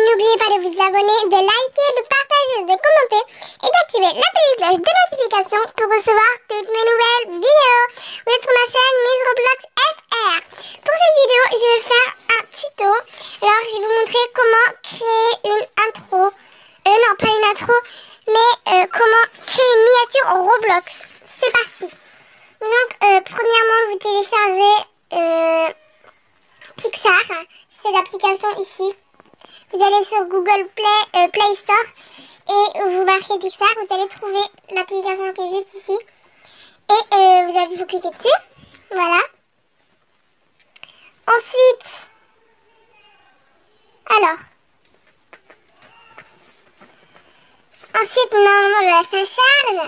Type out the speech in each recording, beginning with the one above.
N'oubliez pas de vous abonner, de liker, de partager, de commenter et d'activer la petite cloche de notification pour recevoir toutes mes nouvelles vidéos. Vous êtes sur ma chaîne Miss Roblox FR. Pour cette vidéo, je vais faire un tuto. Alors, je vais vous montrer comment créer une intro. Non, pas une intro, mais comment créer une miniature en Roblox. C'est parti. Donc, premièrement, vous téléchargez Pixar, cette application ici. Vous allez sur Google Play Store et vous marquez Pixar, vous allez trouver l'application qui est juste ici. Et vous cliquez dessus, voilà. Ensuite, normalement, ça charge.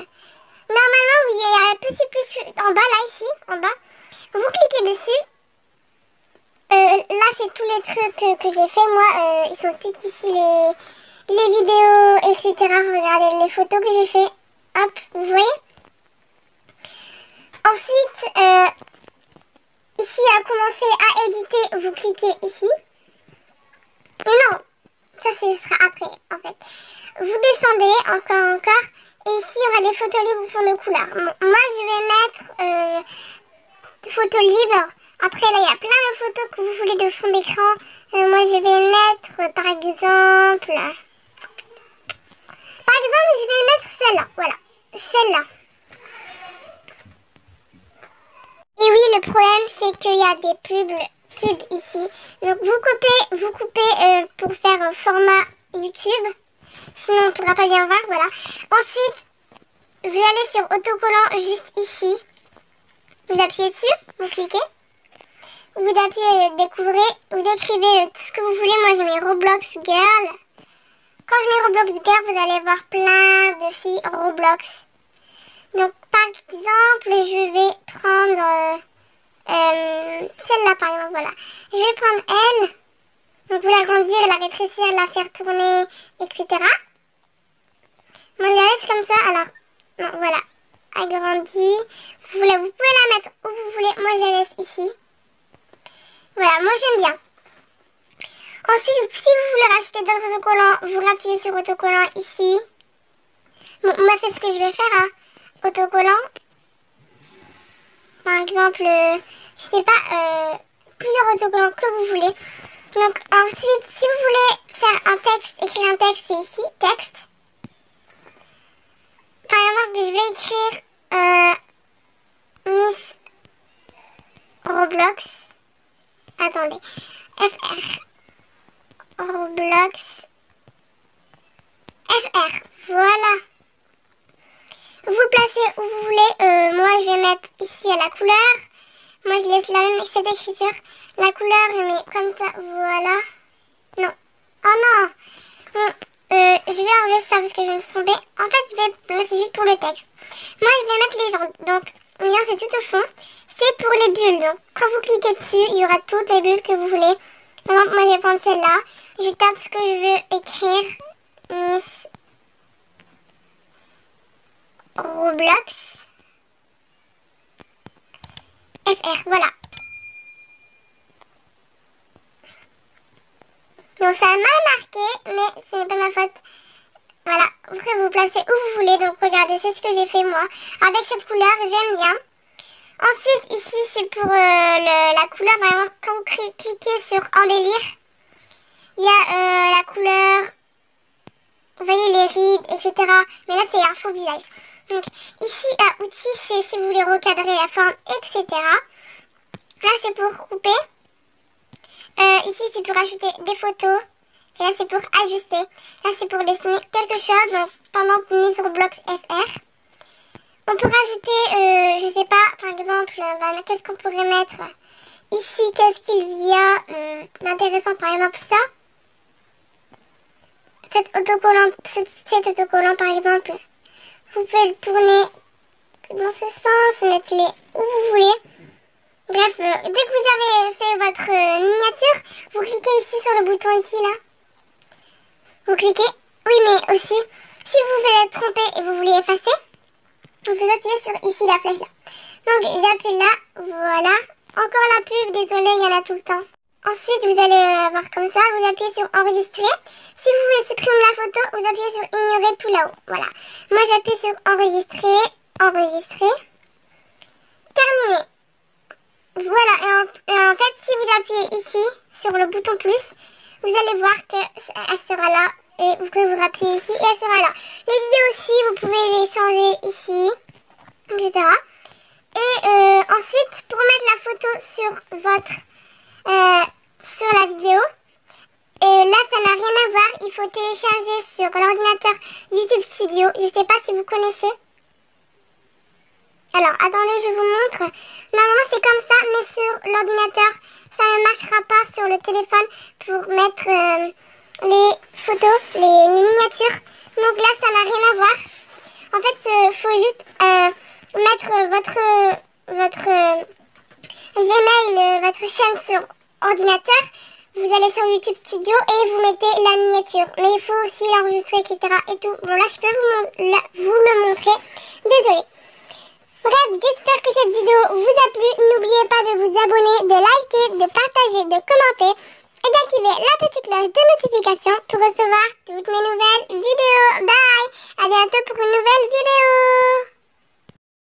Normalement, il y a un petit plus en bas, là, ici, en bas. Vous cliquez dessus. Là, c'est tous les trucs que j'ai fait, moi. Ils sont tous ici, les vidéos, etc. Regardez les photos que j'ai fait. Hop, vous voyez. Ensuite, ici, à commencer à éditer, vous cliquez ici. Mais non, ça, ce sera après, en fait. Vous descendez encore. Et ici, il y aura des photos libres pour nos couleurs. Moi, je vais mettre photos libres. Après, là, il y a plein de photos que vous voulez de fond d'écran. Moi, je vais mettre, par exemple, je vais mettre celle-là. Voilà, celle-là. Et oui, le problème, c'est qu'il y a des pubs ici. Donc, vous coupez pour faire un format YouTube. Sinon, on ne pourra pas bien voir, voilà. Ensuite, vous allez sur autocollant juste ici. Vous appuyez dessus, vous cliquez. Vous appuyez découvrir, vous écrivez tout ce que vous voulez. Moi, je mets Roblox Girl. Quand je mets Roblox Girl, vous allez voir plein de filles Roblox. Donc, par exemple, je vais prendre celle-là, par exemple, voilà. Je vais prendre elle. Donc, vous l'agrandir, la rétrécir, la faire tourner, etc. Moi, je la laisse comme ça. Alors, non, voilà. Agrandie. Vous pouvez la mettre où vous voulez. Moi, je la laisse ici. Voilà, moi j'aime bien. Ensuite, si vous voulez rajouter d'autres autocollants, vous rappuyez sur autocollant ici. Bon, moi c'est ce que je vais faire, hein. Autocollant. Par exemple, je sais pas, plusieurs autocollants que vous voulez. Donc ensuite, si vous voulez faire un texte, écrire un texte, c'est ici, texte. Par exemple, je vais écrire Miss Roblox. Attendez, FR, Roblox, FR, voilà. Vous le placez où vous voulez. Moi, je vais mettre ici à la couleur. Moi, je laisse la même cette écriture. La couleur, je mets comme ça, voilà. Non, oh non. Bon, je vais enlever ça parce que je me suis trompée. En fait, je vais placer juste pour le texte. Moi, je vais mettre les jambes. Donc, regarde, c'est tout au fond. C'est pour les bulles. Donc, quand vous cliquez dessus, il y aura toutes les bulles que vous voulez. Par exemple, moi, je vais prendre celle-là. Je tape ce que je veux écrire. Miss Roblox FR. Voilà. Donc, ça a mal marqué, mais ce n'est pas ma faute. Voilà. Après, vous placez où vous voulez. Donc, regardez, c'est ce que j'ai fait, moi. Avec cette couleur, j'aime bien. Ensuite, ici, c'est pour la couleur. Par exemple, quand vous cliquez sur embellir, il y a la couleur, vous voyez les rides, etc. Mais là, c'est un faux visage. Donc, ici, à outils, c'est si vous voulez recadrer la forme, etc. Là, c'est pour couper. Ici, c'est pour ajouter des photos. Et là, c'est pour ajuster. Là, c'est pour dessiner quelque chose. Donc, pendant Miss Roblox FR. On peut rajouter, je sais pas, par exemple, qu'est-ce qu'on pourrait mettre ici, qu'est-ce qu'il y a d'intéressant, par exemple ça. Cet autocollant, par exemple, vous pouvez le tourner dans ce sens, mettre-les où vous voulez. Bref, dès que vous avez fait votre miniature, vous cliquez ici sur le bouton ici, là. Vous cliquez. Oui, mais aussi, si vous voulez être trompé et vous voulez effacer, vous appuyez sur ici la flèche là. Donc j'appuie là, voilà. Encore la pub, désolé, il y en a tout le temps. Ensuite, vous allez avoir comme ça, vous appuyez sur enregistrer. Si vous voulez supprimer la photo, vous appuyez sur ignorer tout là-haut. Voilà. Moi, j'appuie sur enregistrer, enregistrer. Terminé. Voilà. Et en fait, si vous appuyez ici, sur le bouton plus, vous allez voir qu'elle sera là. Et que vous rappuyez ici et elle sera là. Les vidéos aussi, vous pouvez les changer ici, etc. Et ensuite, pour mettre la photo sur votre... sur la vidéo. Et là, ça n'a rien à voir. Il faut télécharger sur l'ordinateur YouTube Studio. Je ne sais pas si vous connaissez. Alors, attendez, je vous montre. Normalement, c'est comme ça, mais sur l'ordinateur, ça ne marchera pas sur le téléphone pour mettre les photos, les miniatures. Donc là, ça n'a rien à voir. En fait, il faut juste mettre votre Gmail, votre chaîne sur ordinateur. Vous allez sur YouTube Studio et vous mettez la miniature. Mais il faut aussi l'enregistrer, etc. Et tout. Bon, là, je peux vous le montrer. Désolée. Bref, j'espère que cette vidéo vous a plu. N'oubliez pas de vous abonner, de liker, de partager, de commenter et d'activer la petite cloche de notification pour recevoir toutes mes nouvelles vidéos. Bye! À bientôt pour une nouvelle vidéo!